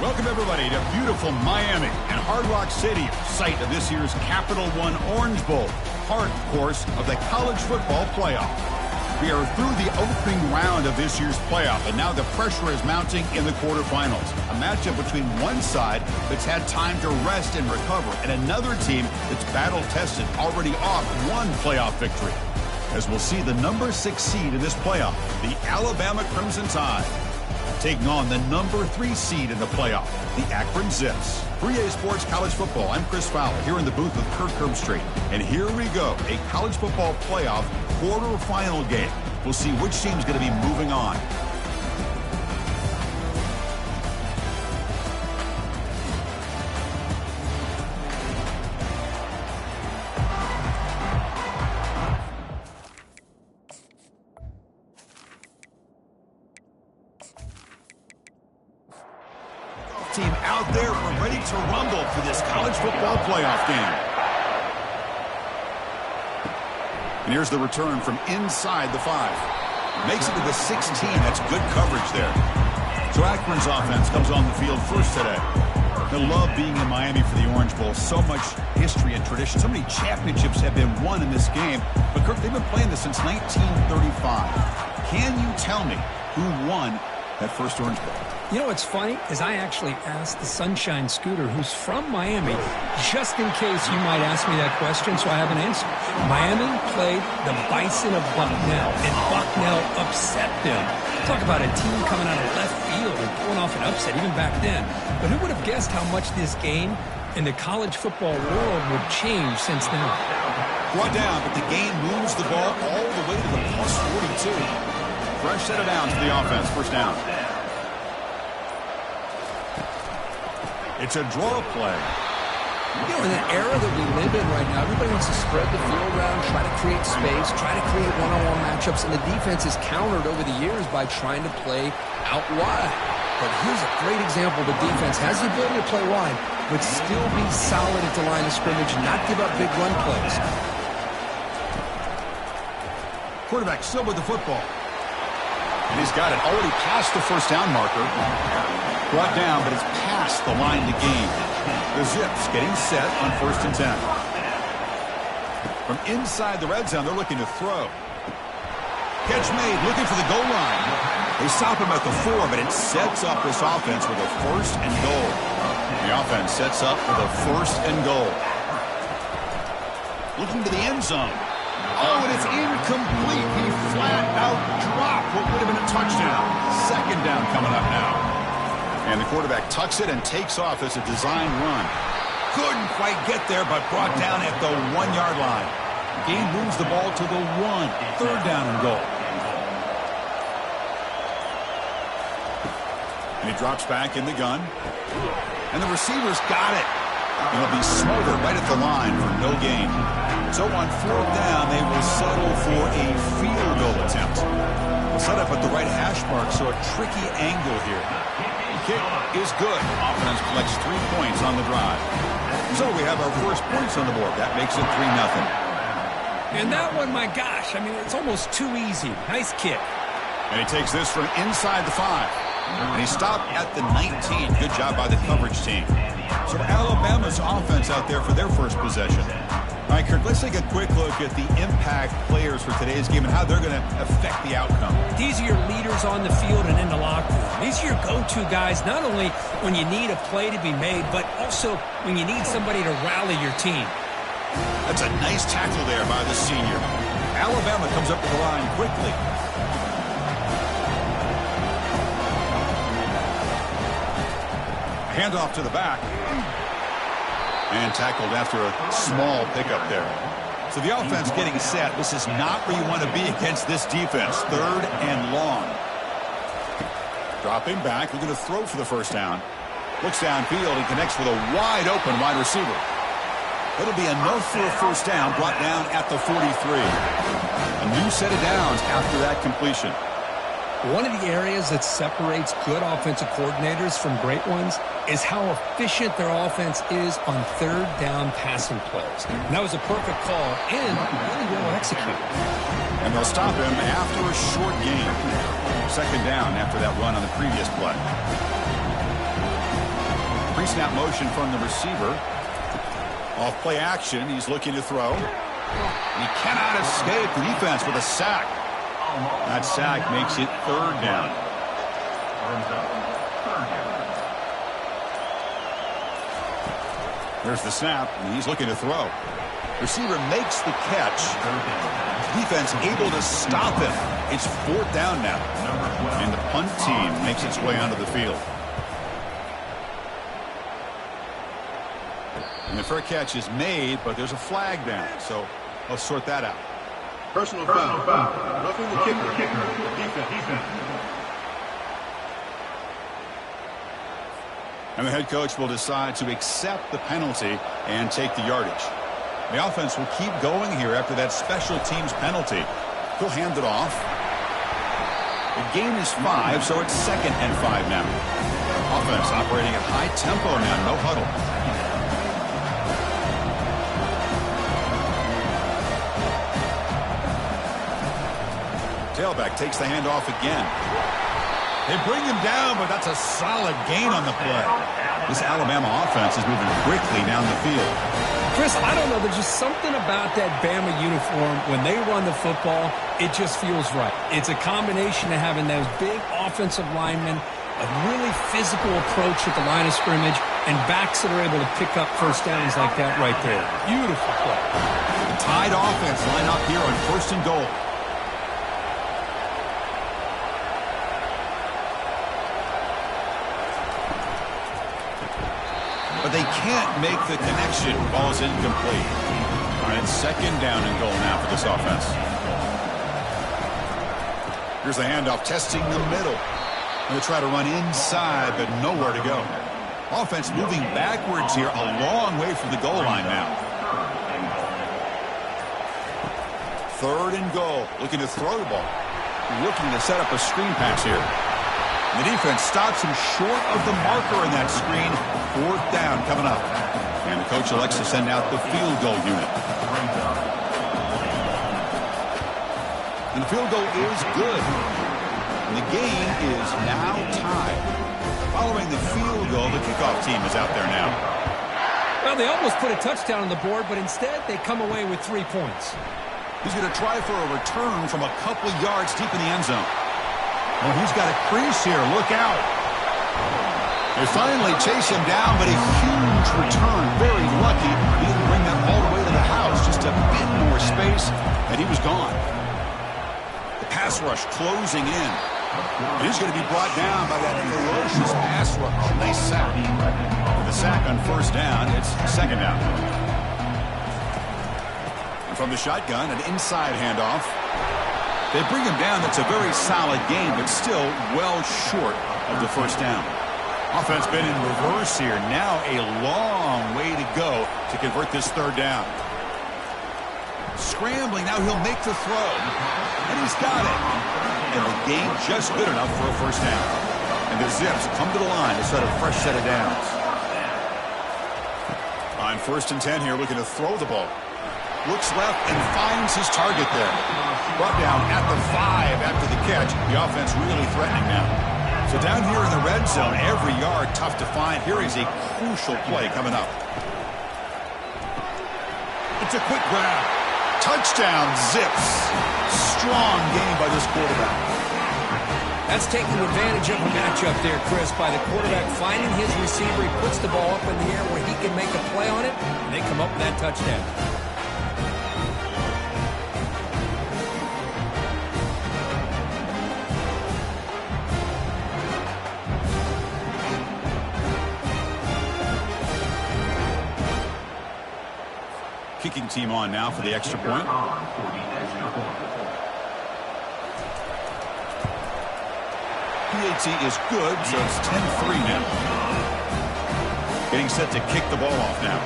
Welcome, everybody, to beautiful Miami and Hard Rock Stadium, site of this year's Capital One Orange Bowl, part, of course, of the college football playoff. We are through the opening round of this year's playoff, and now the pressure is mounting in the quarterfinals. A matchup between one side that's had time to rest and recover, and another team that's battle-tested, already off one playoff victory. As we'll see the number 6 seed in this playoff, the Alabama Crimson Tide, taking on the number 3 seed in the playoff, the Akron Zips. For EA Sports College Football, I'm Chris Fowler here in the booth with Kirk Herbstreit. And here we go, a college football playoff quarterfinal game. We'll see which team's going to be moving on. Team out there, we're ready to rumble for this college football playoff game. And here's the return from inside the 5. Makes it to the 16. That's good coverage there. So Akron's offense comes on the field first today. They love being in Miami for the Orange Bowl. So much history and tradition. So many championships have been won in this game. But Kirk, they've been playing this since 1935. Can you tell me who won that first Orange Bowl? You know what's funny is I actually asked the Sunshine Scooter, who's from Miami, just in case you might ask me that question, so I have an answer. Miami played the Bison of Bucknell, and Bucknell upset them. Talk about a team coming out of left field and pulling off an upset even back then. But who would have guessed how much this game in the college football world would change since then? Brought down, but the game moves the ball all the way to the plus 42. Fresh set of downs for the offense, first down. It's a draw play. You know, in the era that we live in right now, everybody wants to spread the field around, try to create space, try to create one-on-one matchups, and the defense is countered over the years by trying to play out wide. But here's a great example. The defense has the ability to play wide, but still be solid at the line of scrimmage, not give up big run plays. Quarterback still with the football. And he's got it already past the first down marker. Brought down, but it's past the line to gain. The Zips getting set on 1st and 10. From inside the red zone, they're looking to throw. Catch made, looking for the goal line. They stop him at the 4, but it sets up this offense with a 1st and goal. The offense sets up with a 1st and goal. Looking to the end zone. Oh, and it's incomplete. He flat out dropped what would have been a touchdown. 2nd down coming up now. And the quarterback tucks it and takes off as a design run. Couldn't quite get there, but brought down at the 1-yard line. Game moves the ball to the 1. 3rd down and goal. And he drops back in the gun. And the receivers got it. And he'll be smothered right at the line for no gain. So on 4th down, they will settle for a field goal attempt. We'll set up at the right hash mark, so a tricky angle here. Kick is good. Offense collects 3 points on the drive. So we have our first points on the board. That makes it 3-0. And that one, my gosh, I mean, it's almost too easy. Nice kick. And he takes this from inside the 5. And he stopped at the 19. Good job by the coverage team. So Alabama's offense out there for their first possession. All right, Kirk, let's take a quick look at the impact players for today's game and how they're going to affect the outcome. These are your leaders on the field and in the locker room. These are your go-to guys, not only when you need a play to be made, but also when you need somebody to rally your team. That's a nice tackle there by the senior. Alabama comes up to the line quickly. Handoff to the back. And tackled after a small pickup there. So the offense getting set. This is not where you want to be against this defense. 3rd and long. Dropping back. Looking to throw for the first down. Looks downfield and connects with a wide open wide receiver. It'll be enough for a first down. Brought down at the 43. A new set of downs after that completion. One of the areas that separates good offensive coordinators from great ones is how efficient their offense is on 3rd down passing plays. And that was a perfect call and really well executed. And they'll stop him after a short gain. 2nd down after that run on the previous play. Pre-snap motion from the receiver. Off play action. He's looking to throw. He cannot escape the defense with a sack. That sack makes it 3rd down. There's the snap, and he's looking to throw. Receiver makes the catch. Defense able to stop him. It's 4th down now. And the punt team makes its way onto the field. And the fair catch is made, but there's a flag down. So let's sort that out. Personal foul. Roughing the kicker. Defense. And the head coach will decide to accept the penalty and take the yardage. The offense will keep going here after that special teams penalty. He'll hand it off. The gain is 5, so it's 2nd and 5 now. Offense operating at high tempo now, no huddle. Tailback takes the handoff again. They bring him down, but that's a solid gain on the play. This Alabama offense is moving quickly down the field. Chris, I don't know. There's just something about that Bama uniform. When they run the football, it just feels right. It's a combination of having those big offensive linemen, a really physical approach at the line of scrimmage, and backs that are able to pick up first downs like that right there. Beautiful play. The Tide offense line up here on 1st and goal. But they can't make the connection. Ball is incomplete. All right, 2nd down and goal now for this offense. Here's the handoff, testing the middle. They'll try to run inside, but nowhere to go. Offense moving backwards here, a long way from the goal line now. 3rd and goal, looking to throw the ball. Looking to set up a screen pass here. The defense stops him short of the marker in that screen. 4th down coming up. And the coach elects to send out the field goal unit. And the field goal is good. And the game is now tied. Following the field goal, the kickoff team is out there now. Well, they almost put a touchdown on the board, but instead they come away with 3 points. He's going to try for a return from a couple yards deep in the end zone. Well, he's got a crease here. Look out. They finally chase him down, but a huge return. Very lucky. He didn't bring that all the way to the house. Just a bit more space, and he was gone. The pass rush closing in. And he's going to be brought down by that ferocious pass rush. Nice sack. With the sack on 1st down, it's 2nd down. And from the shotgun, an inside handoff. They bring him down. That's a very solid game, but still well short of the 1st down. Offense been in reverse here. Now a long way to go to convert this 3rd down. Scrambling. Now he'll make the throw. And he's got it. And the game just good enough for a 1st down. And the Zips come to the line to set a fresh set of downs. On 1st and 10 here, looking to throw the ball. Looks left and finds his target there. Brought down at the 5 after the catch. The offense really threatening now. So down here in the red zone, every yard tough to find. Here is a crucial play coming up. It's a quick grab. Touchdown, Zips. Strong game by this quarterback. That's taking advantage of a matchup there, Chris, by the quarterback finding his receiver. He puts the ball up in the air where he can make a play on it, and they come up with that touchdown. Kicking team on now for the extra point. PAT is good, so it's 10-3 now. Getting set to kick the ball off now.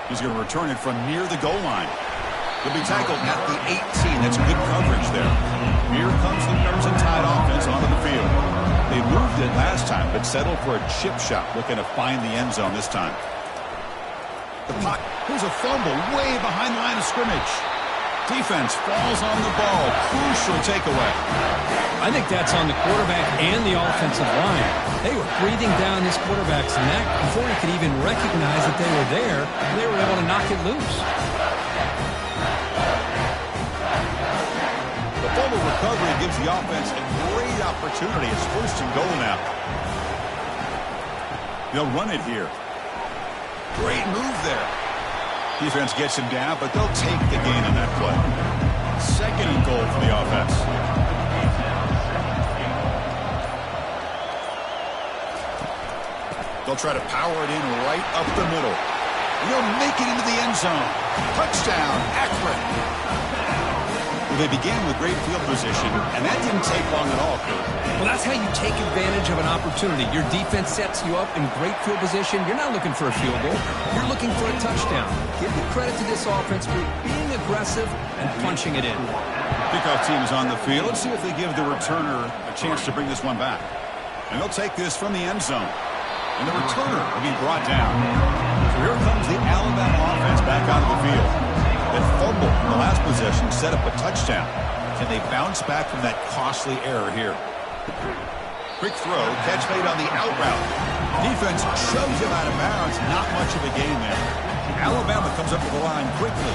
He's going to return it from near the goal line. He'll be tackled at the 18. That's good coverage there. Here comes the Crimson Tide offense onto the field. They moved it last time, but settled for a chip shot, looking to find the end zone this time. The puck. Here's a fumble way behind the line of scrimmage. Defense falls on the ball. Crucial takeaway. I think that's on the quarterback and the offensive line. They were breathing down this quarterback's neck before he could even recognize that they were there, and they were able to knock it loose. The fumble recovery gives the offense a great opportunity. It's 1st and goal now. They'll run it here. Great move there. Defense gets him down, but they'll take the gain on that play. 2nd and goal for the offense. They'll try to power it in right up the middle. And he'll make it into the end zone. Touchdown, Akron. Well, they began with great field position, and that didn't take long at all, Kurt. Well, that's how you take advantage of an opportunity. Your defense sets you up in great field position. You're not looking for a field goal. You're looking for a touchdown. Give the credit to this offense for being aggressive and punching it in. Kickoff team is on the field. Let's see if they give the returner a chance to bring this one back. And they'll take this from the end zone. And the returner will be brought down. So here comes the Alabama offense back onto the field. That fumble in the last possession set up a touchdown. Can they bounce back from that costly error here? Quick throw, catch made on the out route. Defense shoves him out of bounds. Not much of a gain there. Alabama comes up to the line quickly.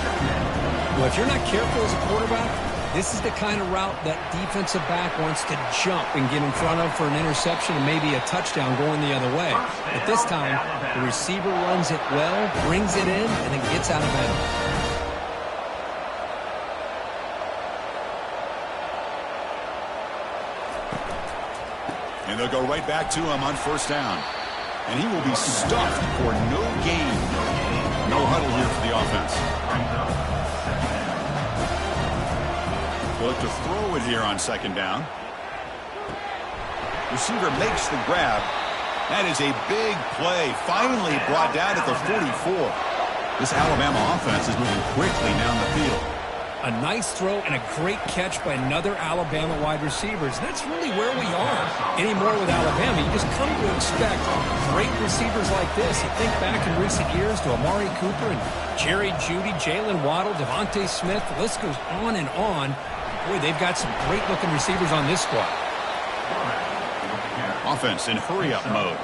Well, if you're not careful as a quarterback, this is the kind of route that defensive back wants to jump and get in front of for an interception and maybe a touchdown going the other way. But this time, the receiver runs it well, brings it in, and then gets out of bounds. And they'll go right back to him on 1st down. And he will be stuffed for no gain. No huddle here for the offense. They'll look to throw it here on 2nd down. Receiver makes the grab. That is a big play. Finally brought down at the 44. This Alabama offense is moving quickly down the field. A nice throw and a great catch by another Alabama wide receivers. That's really where we are. Anymore with Alabama, you just come to expect great receivers like this. You think back in recent years to Amari Cooper and Jerry Jeudy, Jalen Waddle, Devontae Smith. The list goes on and on. Boy, they've got some great-looking receivers on this squad. Offense in hurry-up mode.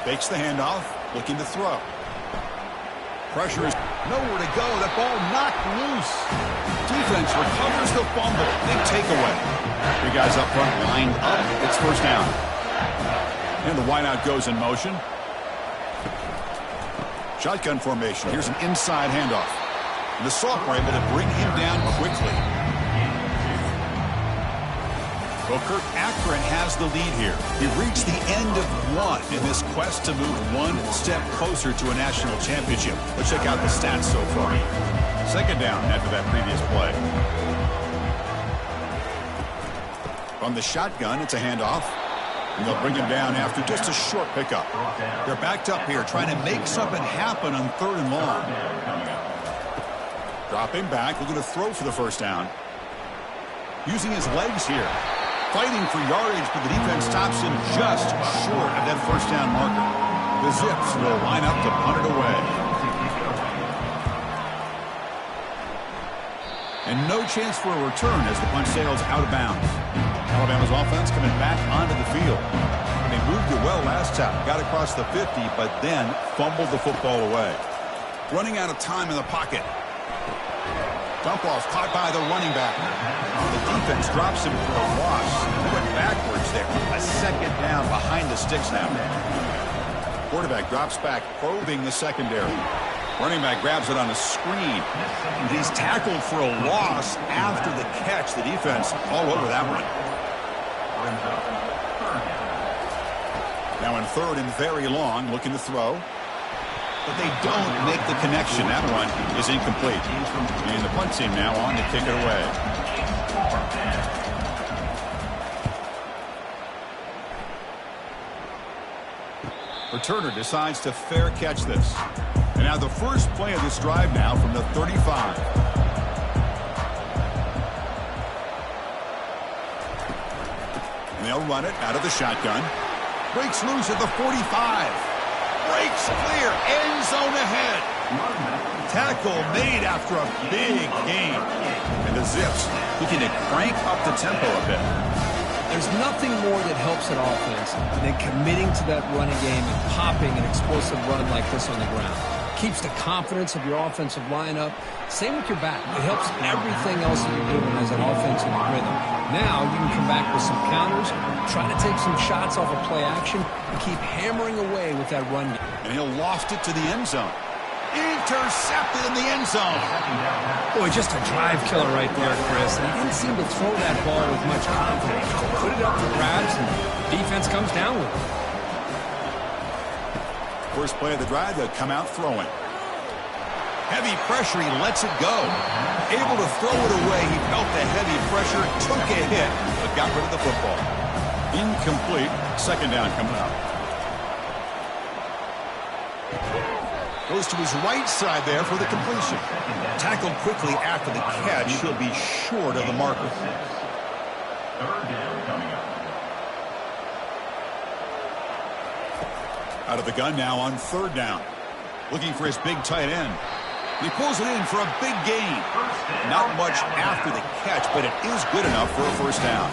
Fakes the handoff, looking to throw. Pressure is nowhere to go. That ball knocked loose. Defense recovers the fumble. Big takeaway. 3 guys up front lined up. It's 1st down. And the wideout goes in motion. Shotgun formation. Here's an inside handoff. And the sophomore able to bring him down quickly. Well, Kurt, Akron has the lead here. He reached the end of one in this quest to move one step closer to a national championship. Let's check out the stats so far. 2nd down after that previous play. From the shotgun, it's a handoff. And they'll bring him down after just a short pickup. They're backed up here trying to make something happen on 3rd and long. Dropping back, looking to throw for the 1st down. Using his legs here. Fighting for yardage, but the defense stops him just short of that 1st down marker. The Zips will line up to punt it away. And no chance for a return as the punt sails out of bounds. Alabama's offense coming back onto the field. They moved it well last time, got across the 50, but then fumbled the football away. Running out of time in the pocket. Dump off caught by the running back. The defense drops him for a loss. He went backwards there. A 2nd down behind the sticks now. Quarterback drops back, probing the secondary. Running back grabs it on a screen. He's tackled for a loss after the catch. The defense all over that one. Now in 3rd and very long, looking to throw. But they don't make the connection. That one is incomplete. And the punt team now on to kick it away. Returner decides to fair catch this. And now the first play of this drive now from the 35. And they'll run it out of the shotgun. Breaks loose at the 45. breaks clear. End zone ahead. Tackle made after a big gain. And the Zips looking to crank up the tempo a bit. There's nothing more that helps an offense than committing to that running game and popping an explosive run like this on the ground. Keeps the confidence of your offensive lineup. Same with your back. It helps everything else that you're doing as an offense in the rhythm. Now you can come back with some counters, try to take some shots off of play action, and keep hammering away with that run game. And he'll loft it to the end zone. Intercepted in the end zone. Boy, just a drive killer right there, Chris. And he didn't seem to throw that ball with much confidence. Put it up for grabs, and the defense comes down with it. First play of the drive, they'll come out throwing. Heavy pressure, he lets it go. Able to throw it away. He felt the heavy pressure, took a hit, but got rid of the football. Incomplete. Second down coming up. Goes to his right side there for the completion. Tackled quickly after the catch. He'll be short of the marker. Third down coming up. Out of the gun now on third down. Looking for his big tight end. He pulls it in for a big gain. Not much after the catch, but it is good enough for a first down.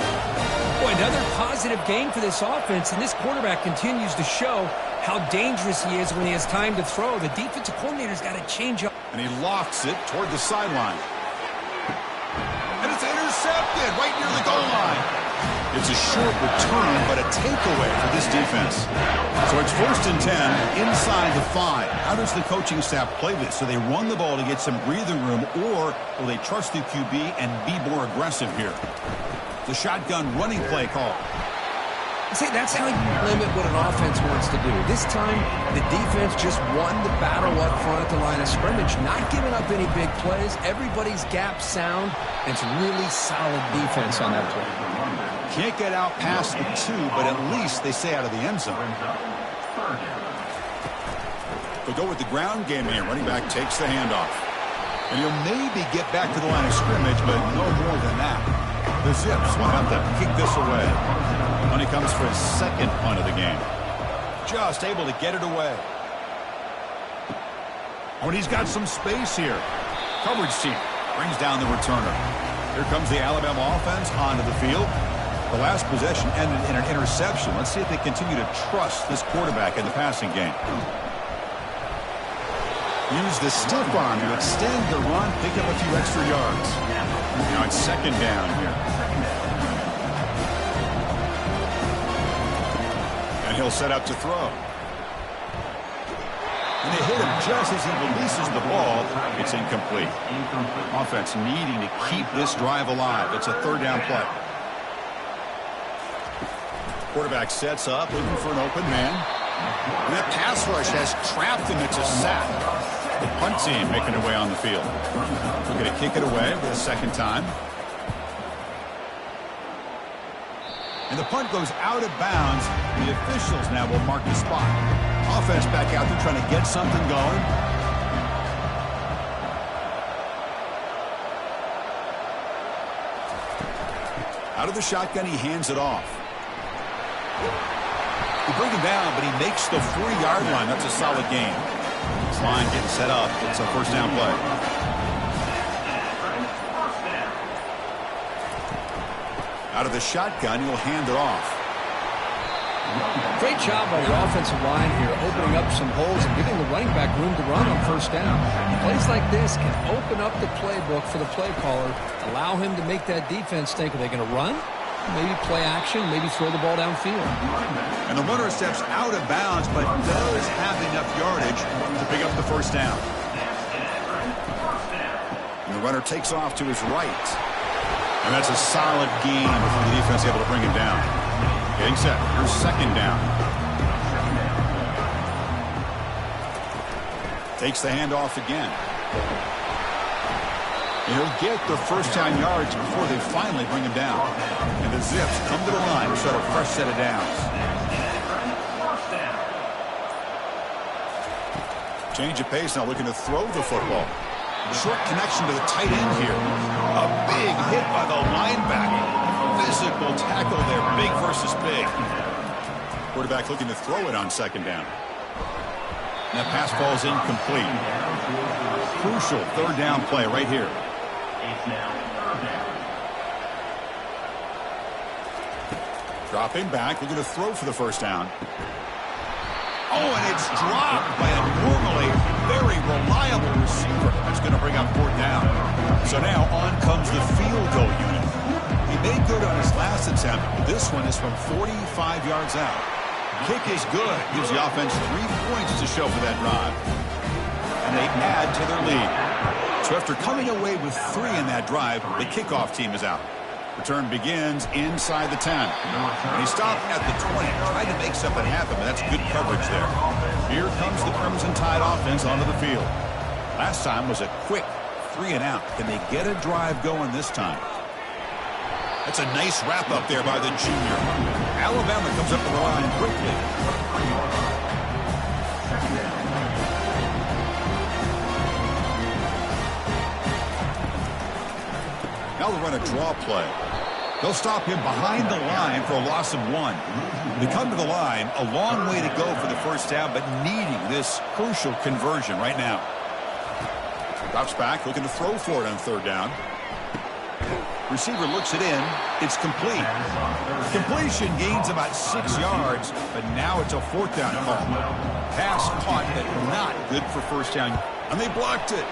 Boy, another positive gain for this offense, and this quarterback continues to show how dangerous he is when he has time to throw. The defensive coordinator's got to change up. And he lofts it toward the sideline. And it's intercepted right near the goal line. It's a short return, but a takeaway for this defense. So it's 1st and 10 inside the 5. How does the coaching staff play this? Do they run the ball to get some breathing room, or will they trust the QB and be more aggressive here? The shotgun running play call. See, that's how you limit what an offense wants to do. This time, the defense just won the battle up front at the line of scrimmage, not giving up any big plays. Everybody's gap sound, and it's really solid defense on that play. Can't get out past the 2, but at least they stay out of the end zone. They'll go with the ground game here. Running back takes the handoff. And he'll maybe get back to the line of scrimmage, but no more than that. The Zips will have to kick this away. When he comes for his second punt of the game. Just able to get it away. Oh, and he's got some space here. Coverage team brings down the returner. Here comes the Alabama offense onto the field. The last possession ended in an interception. Let's see if they continue to trust this quarterback in the passing game. Use the stiff arm to extend the run, pick up a few extra yards. Now it's second down here. And he'll set up to throw. And they hit him just as he releases the ball. It's incomplete. Offense needing to keep this drive alive. It's a third down play. Quarterback sets up, looking for an open man. And that pass rush has trapped him. It's a sack. The punt team making their way on the field. We're going to kick it away for the second time. And the punt goes out of bounds. The officials now will mark the spot. Offense back out there trying to get something going. Out of the shotgun, he hands it off. They bring him down, but he makes the 4-yard line. That's a solid gain. This line getting set up. It's a first down play. Out of the shotgun, he'll hand it off. Great job by the offensive line here, opening up some holes and giving the running back room to run on first down. Plays like this can open up the playbook for the play caller, allow him to make that defense think, are they going to run? Maybe play action, maybe throw the ball downfield. And the runner steps out of bounds, but does have enough yardage to pick up the first down. And the runner takes off to his right. And that's a solid gain before the defense able to bring him down. Getting set. Here's second down. Takes the handoff again. And he'll get the first down yards before they finally bring him down. And the Zips come to the line to start a fresh set of downs. Change of pace now, looking to throw the football. Short connection to the tight end here. A big hit by the linebacker. Physical tackle there, big versus big. Quarterback looking to throw it on second down. And that pass falls incomplete. Crucial third down play right here. Dropping back, looking to throw for the first down. Oh, and it's dropped by a normally very reliable receiver. That's going to bring up fourth down. So now on comes the field goal unit. He made good on his last attempt. This one is from 45 yards out. Kick is good. Gives the offense 3 points to show for that drive. And they add to their lead. So after coming away with 3 in that drive, the kickoff team is out. Return begins inside the 10. And he stopped at the 20. Tried to make something happen, but that's good coverage there. Here comes the Crimson Tide offense onto the field. Last time was a quick 3 and out. Can they get a drive going this time? That's a nice wrap up there by the junior. Alabama comes up the line quickly. Now they'll run a draw play. They'll stop him behind the line for a loss of 1. They come to the line, a long way to go for the first down, but needing this crucial conversion right now. Drops back, looking to throw for it on third down. Receiver looks it in. It's complete. Completion gains about 6 yards, but now it's a fourth down call. Pass caught, but not good for first down. And they blocked it.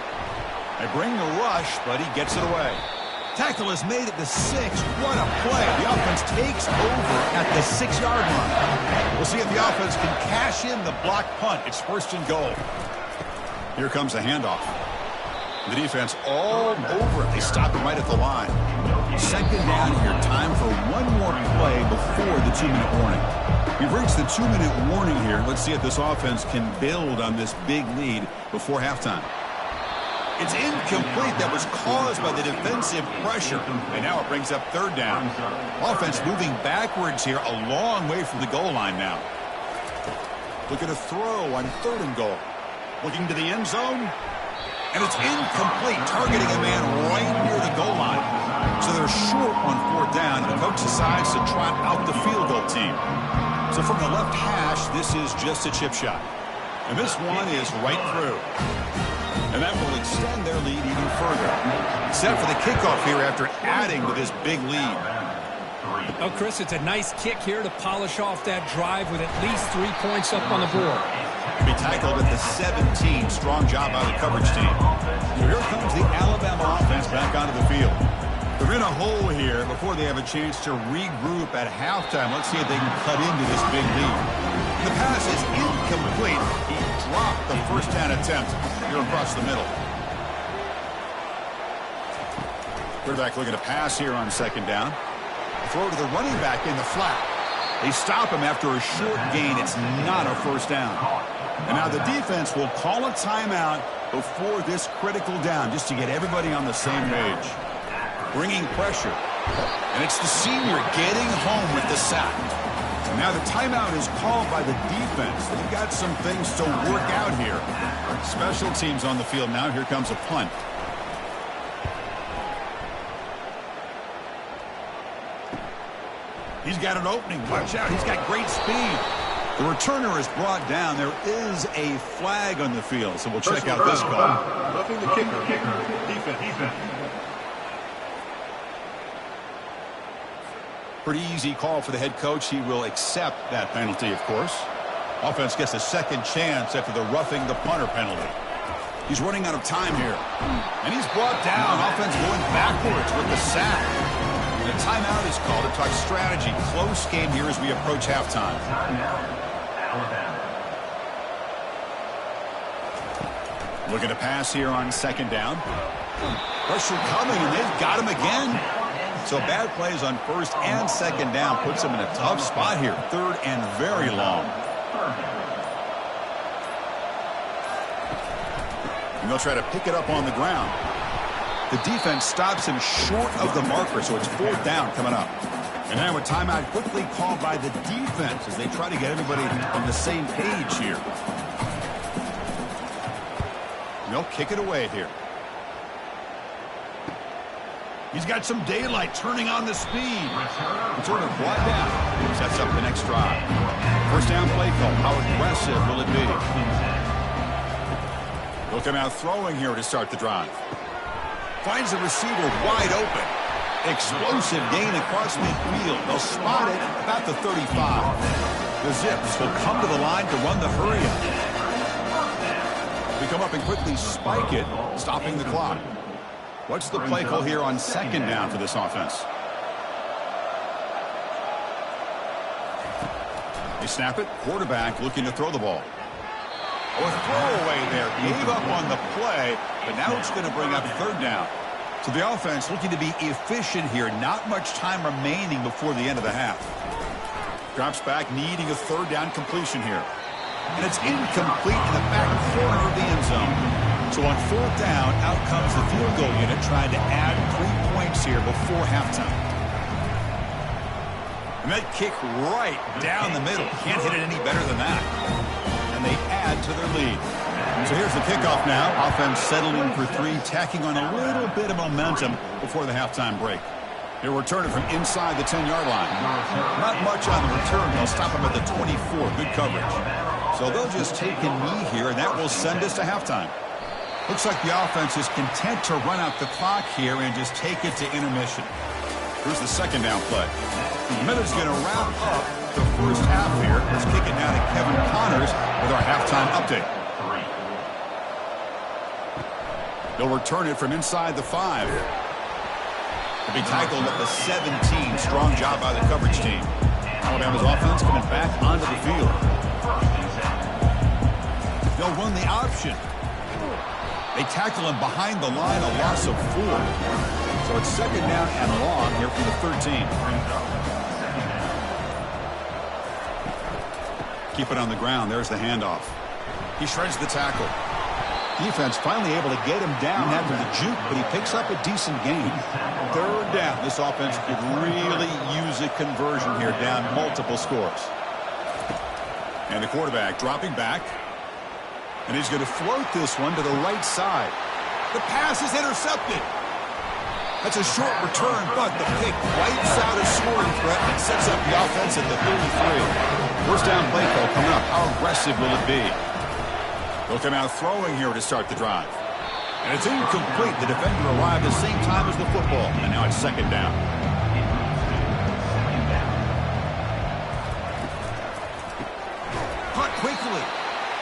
They bring the rush, but he gets it away. Tackle is made at the 6. What a play. The offense takes over at the 6-yard line. We'll see if the offense can cash in the block punt. It's first and goal. Here comes the handoff. The defense all over it. They stop him right at the line. Second down here. Time for one more play before the 2-minute warning. We've reached the 2-minute warning here. Let's see if this offense can build on this big lead before halftime. It's incomplete. That was caused by the defensive pressure. And now it brings up third down. Offense moving backwards here, a long way from the goal line now. Looking to throw on third and goal. Looking to the end zone. And it's incomplete, targeting a man right near the goal line. So they're short on fourth down, and the coach decides to trot out the field goal team. So from the left hash, this is just a chip shot. And this one is right through. And that will extend their lead even further. Set for the kickoff here after adding to this big lead. Oh, Chris, it's a nice kick here to polish off that drive with at least 3 points up on the board. Be tackled at the 17. Strong job by the coverage team. Here comes the Alabama offense back onto the field. They're in a hole here before they have a chance to regroup at halftime. Let's see if they can cut into this big lead. The pass is incomplete. He dropped the first down attempt here across the middle. Quarterback looking to pass here on second down. Throw to the running back in the flat. They stop him after a short gain. It's not a first down. And now the defense will call a timeout before this critical down just to get everybody on the same page. Bringing pressure. And it's the senior getting home with the sack. And now the timeout is called by the defense. They've got some things to work out here. Special teams on the field now. Here comes a punt. He's got an opening. Watch out. He's got great speed. The returner is brought down. There is a flag on the field, so we'll check out this call. Roughing the kicker. Defense. Pretty easy call for the head coach. He will accept that penalty, of course. Offense gets a second chance after the roughing the punter penalty. He's running out of time here. And he's brought down. Offense going backwards with the sack. And a timeout is called to talk strategy. Close game here as we approach halftime. Looking to pass here on second down. Pressure coming, and they've got him again. So bad plays on first and second down puts him in a tough spot here. Third and very long. And they'll try to pick it up on the ground. The defense stops him short of the marker, so it's fourth down coming up. And now a timeout quickly called by the defense as they try to get everybody on the same page here. And they'll kick it away here. He's got some daylight turning on the speed. Returner brought down. Sets up the next drive. First down play call. How aggressive will it be? He'll come out throwing here to start the drive. Finds the receiver wide open. Explosive gain across midfield. They'll spot it about the 35. The Zips will come to the line to run the hurry-up. We come up and quickly spike it, stopping the clock. What's the play call here on second down for this offense? They snap it. Quarterback looking to throw the ball. Oh, a throwaway there. Gave up on the play, but now it's going to bring up third down. So the offense looking to be efficient here. Not much time remaining before the end of the half. Drops back, needing a third down completion here. And it's incomplete in the back corner of the end zone. So on fourth down, out comes the field goal unit trying to add 3 points here before halftime. And that kick right down the middle. Can't hit it any better than that. And they add to their lead. So here's the kickoff now. Offense settling for 3, tacking on a little bit of momentum before the halftime break. He'll return it from inside the 10-yard line. Not much on the return. They'll stop him at the 24. Good coverage. So they'll just take a knee here, and that will send us to halftime. Looks like the offense is content to run out the clock here and just take it to intermission. Here's the second down play. The minute's going to wrap up the first half here. Let's kick it now to Kevin Connors with our halftime update. They'll return it from inside the 5. To be tackled at the 17. Strong job by the coverage team. Alabama's offense coming back onto the field. They'll run the option. They tackle him behind the line, a loss of 4. So it's second down and long here from the 13. Keep it on the ground. There's the handoff. He shreds the tackle. Defense finally able to get him down after the juke, but he picks up a decent gain. Third down. This offense could really use a conversion here, down multiple scores. And the quarterback dropping back. And he's going to float this one to the right side. The pass is intercepted. That's a short return, but the pick wipes out a scoring threat and sets up the offense at the 33. First down play call coming up. How aggressive will it be? They'll come out throwing here to start the drive. And it's incomplete. The defender arrived at the same time as the football. And now it's second down. Caught quickly.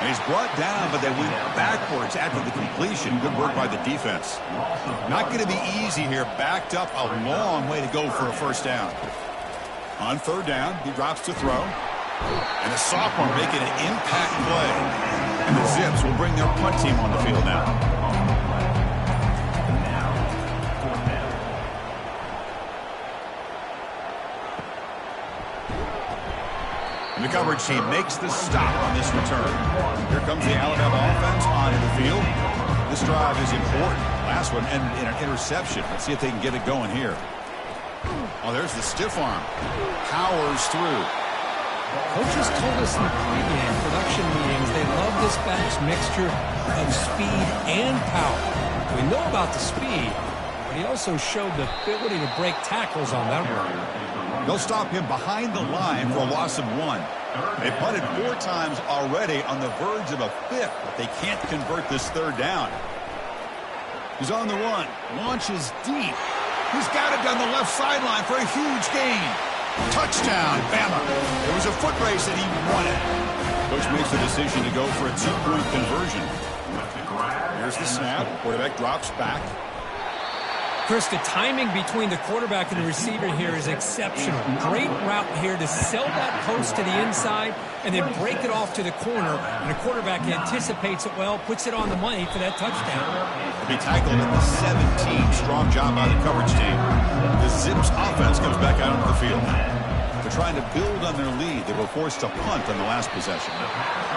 And he's brought down, but they went backwards after the completion. Good work by the defense. Not going to be easy here. Backed up a long way to go for a first down. On third down, he drops to throw. And the sophomore making an impact play. And the Zips will bring their punt team on the field now. And the coverage team makes the stop on this return. Here comes the Alabama offense onto the field. This drive is important. Last one and an interception. Let's see if they can get it going here. Oh, there's the stiff arm. Powers through. Coaches told us in the pregame production meetings they love this back's mixture of speed and power. We know about the speed, but he also showed the ability to break tackles on that run. They'll stop him behind the line for a loss of 1. They punted 4 times already, on the verge of a 5th, but they can't convert this third down. He's on the run. Launches deep. He's got it down the left sideline for a huge gain. Touchdown, Bama. It was a foot race and he won it. Coach makes the decision to go for a 2-point conversion. Here's the snap. Quarterback drops back. Chris, the timing between the quarterback and the receiver here is exceptional. Great route here to sell that post to the inside and then break it off to the corner. And the quarterback anticipates it well, puts it on the money for that touchdown. To be tackled at the 17. Strong job by the coverage team. The Zips offense comes back out onto the field. They're trying to build on their lead. They were forced to punt on the last possession.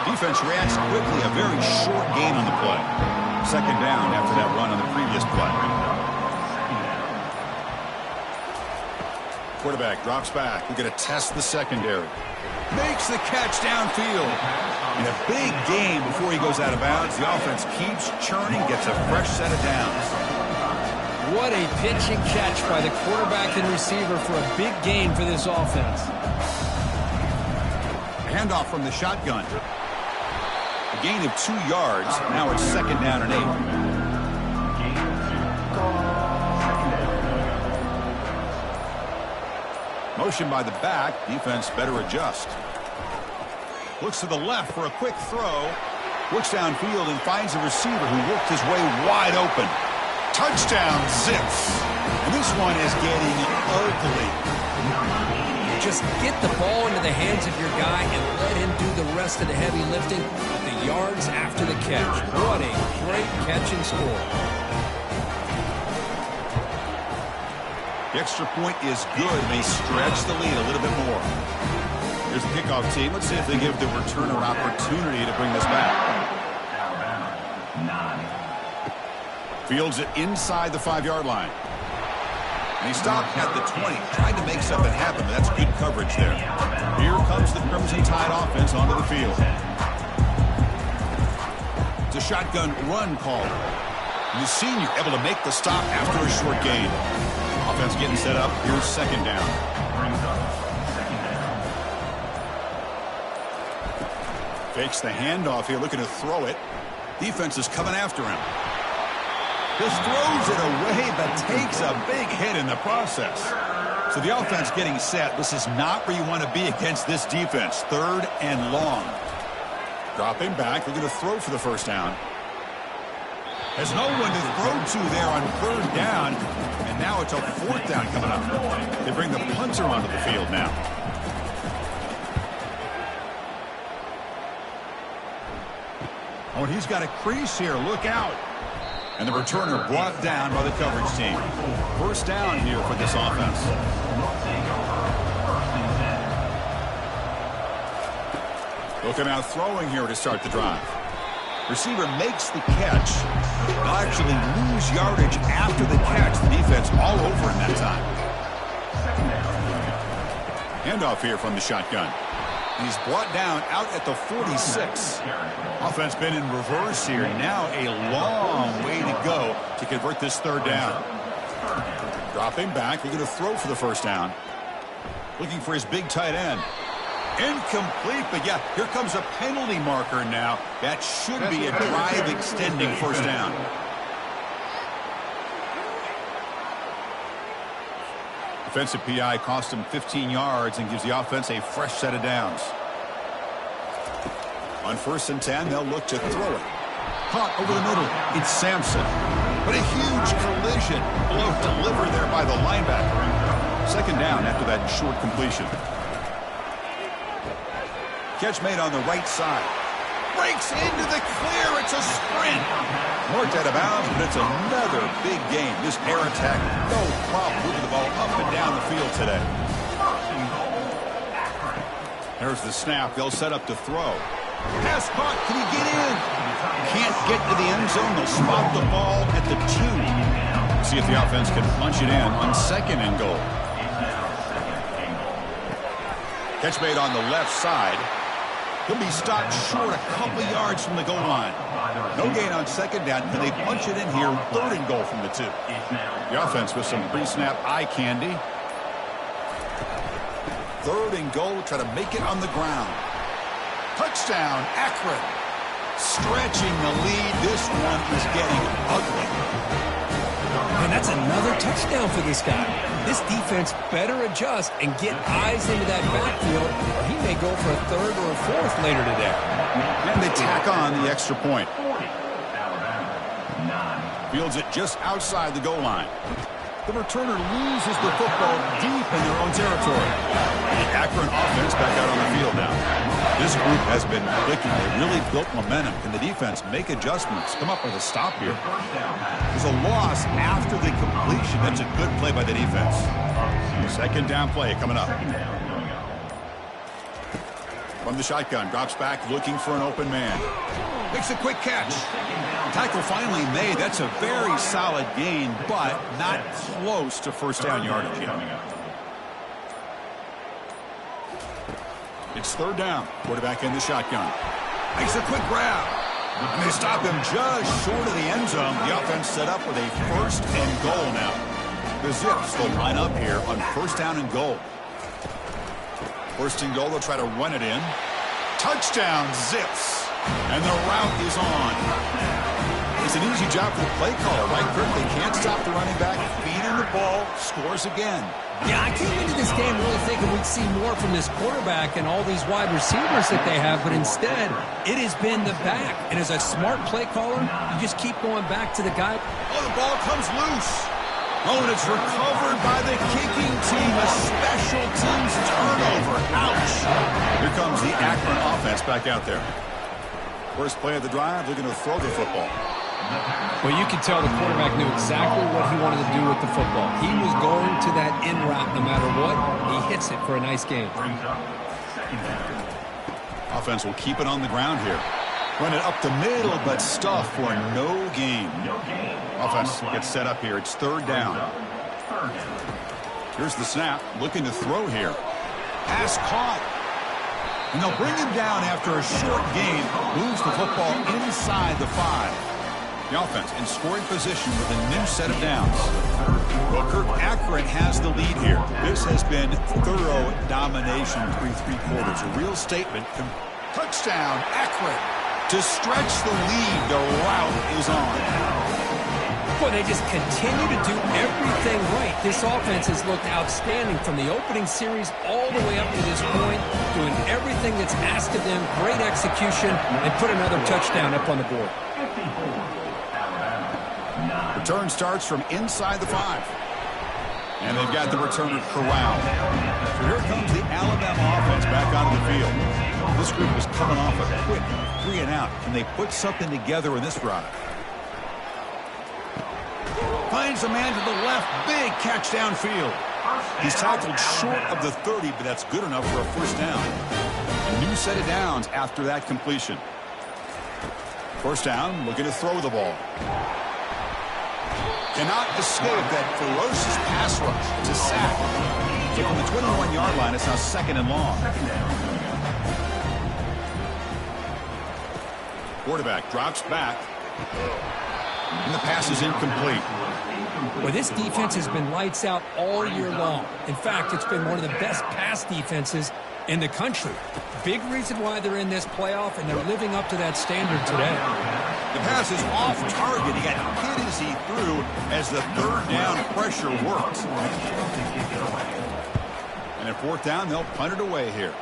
Defense reacts quickly. A very short gain on the play. Second down after that run on the previous play. Quarterback drops back. We're going to test the secondary. Makes the catch downfield. In a big game before he goes out of bounds, the offense keeps churning, gets a fresh set of downs. What a pitch and catch by the quarterback and receiver for a big gain for this offense. Handoff from the shotgun. A gain of 2 yards. Now it's 2nd down and 8. Motion by the back. Defense better adjust. Looks to the left for a quick throw. Looks downfield and finds a receiver who worked his way wide open. Touchdown, Zips. And this one is getting ugly. Just get the ball into the hands of your guy and let him do the rest of the heavy lifting. The yards after the catch. What a great catch and score. The extra point is good. They stretch the lead a little bit more. Here's the kickoff team. Let's see if they give the returner opportunity to bring this back. Fields it inside the 5-yard line. And he stopped at the 20, trying to make something happen, but that's good coverage there. Here comes the Crimson Tide offense onto the field. It's a shotgun run call. The senior able to make the stop after a short gain. Offense getting set up. Here's 2nd down. Fakes the handoff here, looking to throw it. Defense is coming after him. Just throws it away, but takes a big hit in the process. So the offense getting set. This is not where you want to be against this defense. 3rd and long. Dropping back. They're going to throw for the 1st down. Has no one to throw to there on 3rd down. And now it's a 4th down coming up. They bring the punter onto the field now. Oh, and he's got a crease here. Look out. And the returner brought down by the coverage team. 1st down here for this offense. Looking out throwing here to start the drive. Receiver makes the catch. They'll actually lose yardage after the catch. The defense all over in that time. Handoff here from the shotgun. He's brought down out at the 46. Offense been in reverse here. Now a long way to go to convert this 3rd down. Dropping back. They're going to throw for the 1st down. Looking for his big tight end. Incomplete, but yeah, here comes a penalty marker now. That should be a drive extending 1st down. Defensive PI cost him 15 yards and gives the offense a fresh set of downs. On 1st and 10, they'll look to throw it. Caught over the middle. It's Sampson. But a huge collision below delivered there by the linebacker. 2nd down after that short completion. Catch made on the right side. Breaks into the clear. It's a sprint. Marked out of bounds, but it's another big game. This air attack, no problem moving the ball up and down the field today. There's the snap. They'll set up to throw. Pass caught. Can he get in? Can't get to the end zone. They'll spot the ball at the 2. See if the offense can punch it in on 2nd and goal. Catch made on the left side. He'll be stopped short a couple yards from the goal line. No gain on 2nd down. Can they punch it in here? 3rd and goal from the 2. The offense with some pre-snap eye candy. 3rd and goal. Try to make it on the ground. Touchdown, Akron. Stretching the lead. This one is getting ugly. And that's another touchdown for this guy. This defense better adjust and get eyes into that backfield, or he may go for a 3rd or a 4th later today. And they tack on the extra point. Fields it just outside the goal line. The returner loses the football deep in their own territory. The Akron offense back out on the field now. This group has been clicking. They really built momentum. Can the defense make adjustments? Come up with a stop here. There's a loss after the completion. That's a good play by the defense. 2nd down play coming up. From the shotgun, drops back looking for an open man. Makes a quick catch. Tackle finally made. That's a very solid gain, but not close to 1st down yardage yet. It's 3rd down. Quarterback in the shotgun. Makes a quick grab. And they stop him just short of the end zone. The offense set up with a 1st and goal now. The Zips will line up here on 1st down and goal. 1st and goal, they'll try to run it in. Touchdown, Zips. And the route is on. It's an easy job for the play caller, right, Kirk? They can't stop the running back, feeding the ball, scores again. Yeah, I came into this game really thinking we'd see more from this quarterback and all these wide receivers that they have, but instead, it has been the back. And as a smart play caller, you just keep going back to the guy. Oh, the ball comes loose. Oh, and it's recovered by the kicking team. A special teams turnover. Ouch. Here comes the Akron offense back out there. First play of the drive, they're going to throw the football. Well, you could tell the quarterback knew exactly what he wanted to do with the football. He was going to that in route no matter what. He hits it for a nice gain. Offense will keep it on the ground here. Run it up the middle, but stuff for no gain. Offense gets set up here. It's third down. Here's the snap. Looking to throw here. Pass caught. And they'll bring him down after a short gain. Moves the football inside the 5. The offense in scoring position with a new set of downs. Well, Kirk, Akron has the lead here. This has been thorough domination through 3 quarters. A real statement. Touchdown, Akron. To stretch the lead, the route is on. Boy, they just continue to do everything right. This offense has looked outstanding from the opening series all the way up to this point, doing everything that's asked of them, great execution, and put another touchdown up on the board. Return starts from inside the 5. And they've got the returner corralled. So here comes the Alabama offense back onto the field. This group is coming off a quick 3 and out. Can they put something together in this drive? Finds a man to the left. Big catch downfield. He's tackled short of the 30, but that's good enough for a first down. A new set of downs after that completion. First down, looking to throw the ball. Cannot escape that ferocious pass rush. It's a sack. So from the 21-yard line, it's now second and long. Quarterback drops back. And the pass is incomplete. Well, this defense has been lights out all year long. In fact, it's been one of the best pass defenses in the country. Big reason why they're in this playoff, and they're living up to that standard today. The pass is off target. He got hit as he threw as the third down pressure worked. And at fourth down, they'll punt it away here.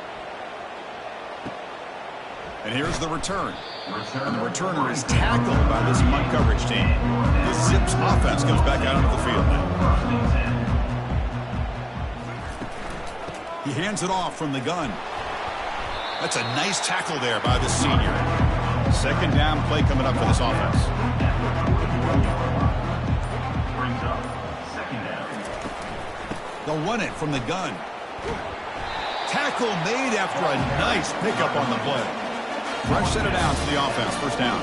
And here's the return. And the returner is tackled by this Munt coverage team. The Zips offense comes back out onto the field. He hands it off from the gun. That's a nice tackle there by the senior. Second down play coming up for this offense. They'll run it from the gun. Tackle made after a nice pickup on the play. Fresh set of downs for the offense. First down.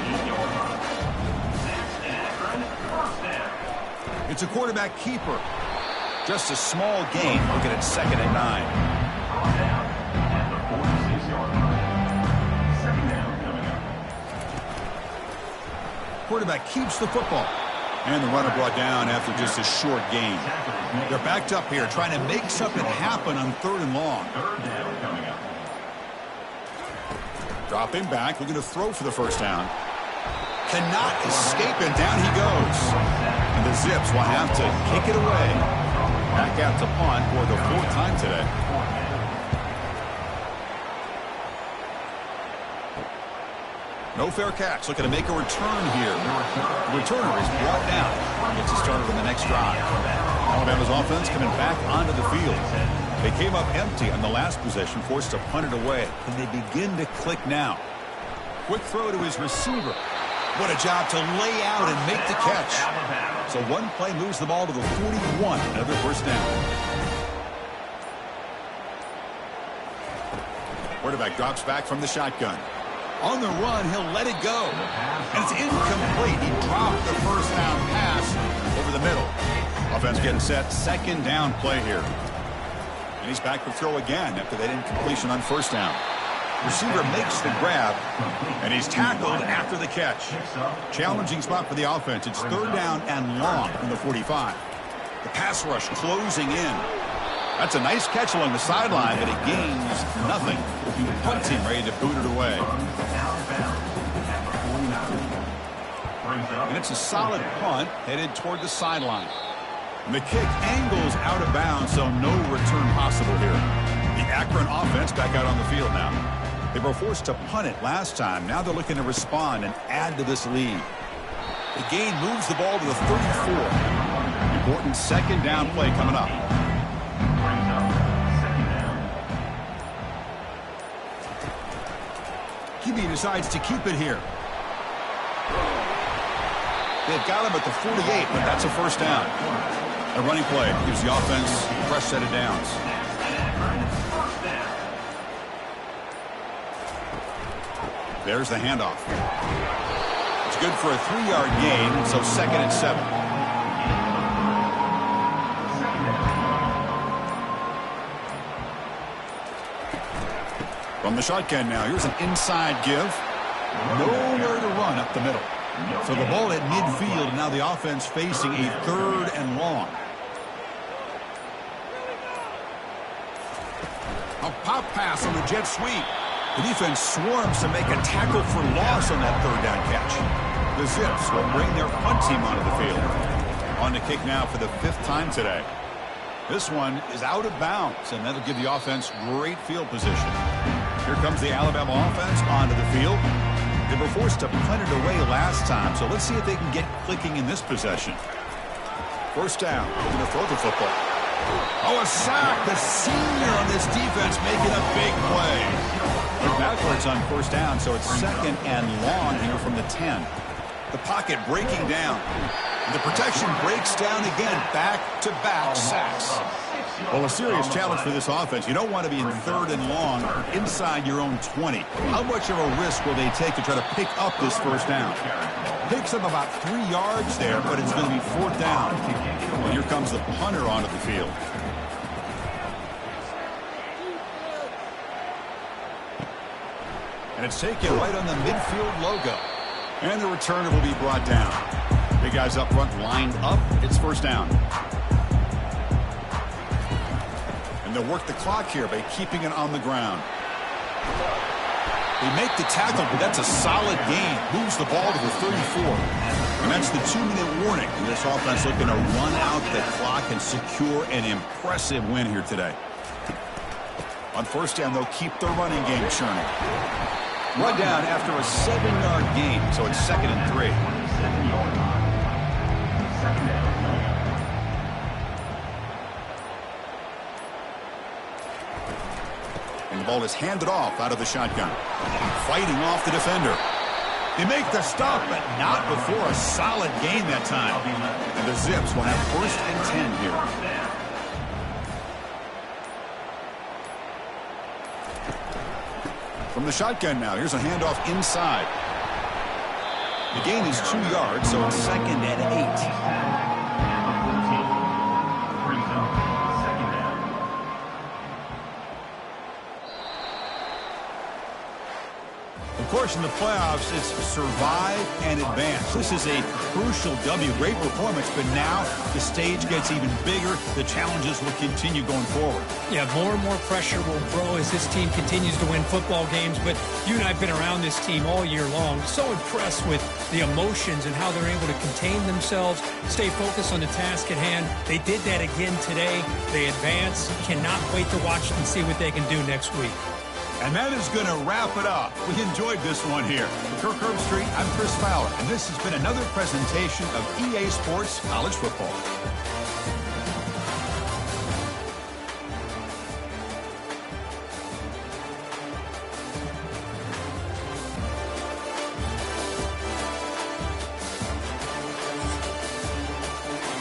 It's a quarterback keeper. Just a small gain. Looking at second and 9. Quarterback keeps the football. And the runner brought down after just a short gain. They're backed up here trying to make something happen on third and long. Dropping back, looking to throw for the first down. Cannot escape, and down he goes. And the Zips will have to kick it away. Back out to punt for the 4th time today. No fair catch. Looking to make a return here. The returner is brought down. Gets it started on the next drive. Alabama's offense coming back onto the field. They came up empty on the last possession, forced to punt it away. Can they begin to click now? Quick throw to his receiver. What a job to lay out and make the catch. So one play moves the ball to the 41. Another first down. Quarterback drops back from the shotgun. On the run, he'll let it go. And it's incomplete. He dropped the first down pass over the middle. Offense getting set. Second down play here. And he's back to throw again after that incompletion on first down. Receiver makes the grab, and he's tackled after the catch. Challenging spot for the offense. It's third down and long from the 45. The pass rush closing in. That's a nice catch along the sideline, but it gains nothing. Punt team ready to boot it away. And it's a solid punt headed toward the sideline. And the kick angles out of bounds, so no return possible here. The Akron offense back out on the field now. They were forced to punt it last time. Now they're looking to respond and add to this lead. The gain moves the ball to the 34. Important second down play coming up. QB decides to keep it here. They've got him at the 48, but that's a first down. A running play gives the offense a fresh set of downs. There's the handoff. It's good for a 3-yard gain, so 2nd and 7. From the shotgun now, here's an inside give. Nowhere to run up the middle. So the ball at midfield, and now the offense facing a 3rd and long. A pop pass on the jet sweep. The defense swarms to make a tackle for loss on that 3rd down catch. The Zips will bring their punt team onto the field. On to kick now for the 5th time today. This one is out of bounds, and that'll give the offense great field position. Here comes the Alabama offense onto the field. They were forced to punt it away last time, so let's see if they can get clicking in this possession. First down, they're going to throw the football. Oh, a sack! The senior on this defense making a big play. They're backwards on first down, so it's 2nd and long here from the 10. The pocket breaking down. The protection breaks down again. Back-to-back sacks. Well, a serious challenge for this offense. You don't want to be in 3rd and long inside your own 20. How much of a risk will they take to try to pick up this first down? Picks up about 3 yards there, but it's going to be 4th down. And here comes the punter onto the field. And it's taken right on the midfield logo. And the returner will be brought down. Big guys up front lined up. It's first down. And they'll work the clock here by keeping it on the ground. They make the tackle, but that's a solid gain. Moves the ball to the 34. And that's the 2-minute warning. And this offense looking to run out the clock and secure an impressive win here today. On first down, they'll keep the running game churning. Run down after a 7-yard gain, so it's 2nd and 3. And the ball is handed off out of the shotgun. Fighting off the defender. They make the stop, but not before a solid gain that time. And the Zips will have 1st and 10 here. From the shotgun now, here's a handoff inside. The gain is 2 yards, so it's 2nd and 8. Of course, in the playoffs, it's survive and advance. This is a crucial W. Great performance, but now the stage gets even bigger. The challenges will continue going forward. Yeah, more and more pressure will grow as this team continues to win football games. But you and I have been around this team all year long. So impressed with the emotions and how they're able to contain themselves, stay focused on the task at hand. They did that again today. They advance. Cannot wait to watch and see what they can do next week. And that is going to wrap it up. We enjoyed this one here. For Kirk Herbstreit, I'm Chris Fowler, and this has been another presentation of EA Sports College Football.